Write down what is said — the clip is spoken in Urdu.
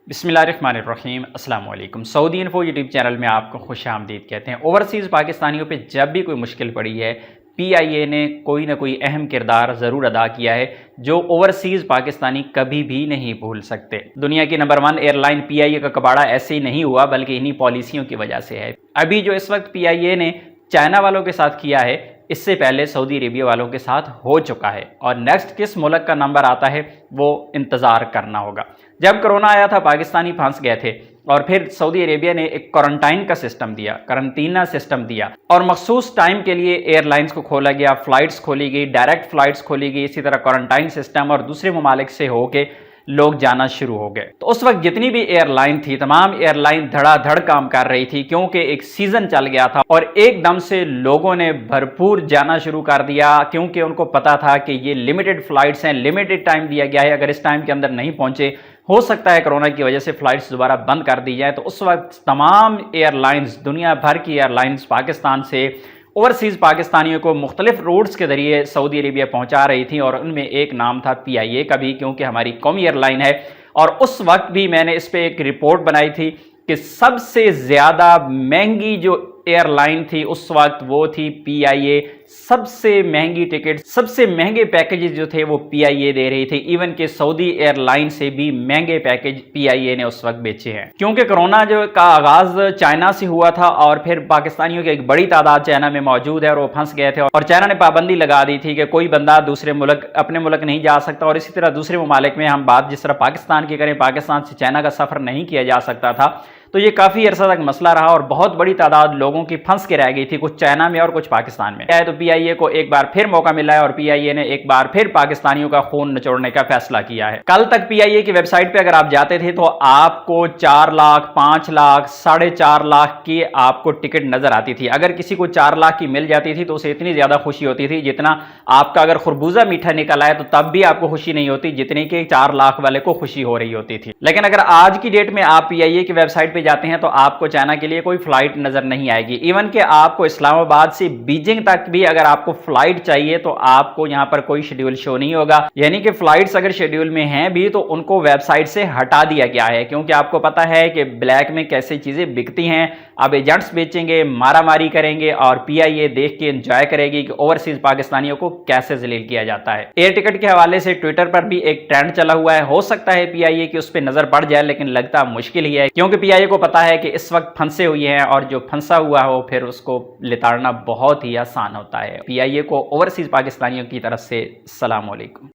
بسم اللہ الرحمن الرحیم۔ السلام علیکم۔ سعودی انفو یوٹیوب چینل میں آپ کو خوش آمدید کہتے ہیں۔ اوورسیز پاکستانیوں پہ جب بھی کوئی مشکل پڑی ہے، پی آئی اے نے کوئی نہ کوئی اہم کردار ضرور ادا کیا ہے جو اوورسیز پاکستانی کبھی بھی نہیں بھول سکتے۔ دنیا کی نمبر 1 ایئر لائن پی آئی اے کا کباڑہ ایسے ہی نہیں ہوا بلکہ انہی پالیسیوں کی وجہ سے ہے۔ ابھی جو اس وقت پی آئی اے نے چائنا والوں کے ساتھ کیا ہے، اس سے پہلے سعودی عربیہ والوں کے ساتھ ہو چکا ہے، اور نیکسٹ کس ملک کا نمبر آتا ہے وہ انتظار کرنا ہوگا۔ جب کرونا آیا تھا پاکستانی پھنس گئے تھے، اور پھر سعودی عربیہ نے ایک کوارنٹائن کا سسٹم دیا، قرنطینہ سسٹم دیا، اور مخصوص ٹائم کے لیے ایئر لائنز کو کھولا گیا، فلائٹس کھولی گئی، ڈائریکٹ فلائٹس کھولی گئی، اسی طرح کوارنٹائن سسٹم اور دوسرے ممالک سے ہو کے لوگ جانا شروع ہو گئے۔ تو اس وقت جتنی بھی ایئر لائن تھی، تمام ایئر لائن دھڑا دھڑ کام کر رہی تھی، کیونکہ ایک سیزن چل گیا تھا اور ایک دم سے لوگوں نے بھرپور جانا شروع کر دیا، کیونکہ ان کو پتا تھا کہ یہ لمیٹڈ فلائٹس ہیں، لمیٹڈ ٹائم دیا گیا ہے، اگر اس ٹائم کے اندر نہیں پہنچے ہو سکتا ہے کرونا کی وجہ سے فلائٹس دوبارہ بند کر دی جائیں۔ تو اس وقت تمام ایئر لائنز، دنیا بھر کی ایئر لائنز پاکستان سے اوورسیز پاکستانیوں کو مختلف روٹس کے ذریعے سعودی عربیہ پہنچا رہی تھیں، اور ان میں ایک نام تھا پی آئی اے کا بھی، کیونکہ ہماری قومی ایئر لائن ہے۔ اور اس وقت بھی میں نے اس پہ ایک رپورٹ بنائی تھی کہ سب سے زیادہ مہنگی جو ایئر لائن تھی اس وقت وہ تھی پی آئی اے۔ سب سے مہنگی ٹکٹ، سب سے مہنگے پیکیجز جو تھے وہ پی آئی اے دے رہی تھی، ایون کہ سعودی ایئر لائن سے بھی مہنگے پیکیج پی آئی اے نے اس وقت بیچے ہیں۔ کیونکہ کرونا کا آغاز چائنا سے ہوا تھا، اور پھر پاکستانیوں کی ایک بڑی تعداد چائنا میں موجود ہے اور وہ پھنس گئے تھے، اور چائنا نے پابندی لگا دی تھی کہ کوئی بندہ دوسرے ملک اپنے ملک نہیں جا سکتا، اور اسی طرح دوسرے ممالک میں ہم بات جس طرح پاکستان کی کریں، پاکستان سے چائنا کا سفر نہیں کیا جا سکتا تھا۔ تو یہ کافی عرصہ تک مسئلہ رہا اور بہت بڑی تعداد لوگوں کی پھنس کے رہ گئی تھی، کچھ چائنا میں اور کچھ پاکستان میں۔ تو پی آئی اے کو ایک بار پھر موقع ملا ہے، اور پی آئی اے نے ایک بار پھر پاکستانیوں کا خون نچوڑنے کا فیصلہ کیا ہے۔ کل تک پی آئی اے کی ویب سائٹ پہ اگر آپ جاتے تھے تو آپ کو 4 لاکھ، 5 لاکھ، 4.5 لاکھ کی آپ کو ٹکٹ نظر آتی تھی۔ اگر کسی کو 4 لاکھ کی مل جاتی تھی تو اسے اتنی زیادہ خوشی ہوتی تھی جتنا آپ کا اگر خربوزہ میٹھا نکل آئے تو تب بھی آپ کو خوشی نہیں ہوتی جتنی کہ 4 لاکھ والے کو خوشی ہو رہی ہوتی تھی۔ لیکن اگر آج کی ڈیٹ میں آپ پی آئی اے کی ویب سائٹ پہ جاتے ہیں تو آپ کو چائنا کے لیے کوئی فلائٹ نظر نہیں آئے گی، ایون کہ آپ کو اسلام آباد سے بیجنگ تک بھی اگر آپ کو فلائٹ چاہیے تو آپ کو یہاں پر کوئی شیڈیول شو نہیں ہوگا، یعنی کہ فلائٹس اگر شیڈیول میں ہیں بھی تو ان کو ویب سائٹ سے ہٹا دیا گیا ہے، کیونکہ آپ کو پتا ہے کہ بلیک میں کیسے چیزیں بکتی ہیں۔ اب ایجنٹس بیچیں گے، مارا ماری کریں گے، اور پی آئی اے دیکھ کے انجوائے کرے گی کہ اوورسیز پاکستانیوں کو کیسے ذلیل کیا جاتا ہے۔ ایئر ٹکٹ کے حوالے سے ٹویٹر پر بھی ایک ٹرینڈ چلا ہوا ہے، ہو سکتا ہے پی آئی اے کی اس پہ نظر پڑ جائے، لیکن لگتا مشکل ہی ہے، کیونکہ پی آئی اے کو پتا ہے کہ اس وقت پھنسے ہوئی ہیں، اور جو پھنسا ہوا ہو پھر اس کو لتاڑنا بہت ہی آسان ہوتا ہے۔ پی آئی اے کو اوورسیز پاکستانیوں کی طرف سے السلام علیکم۔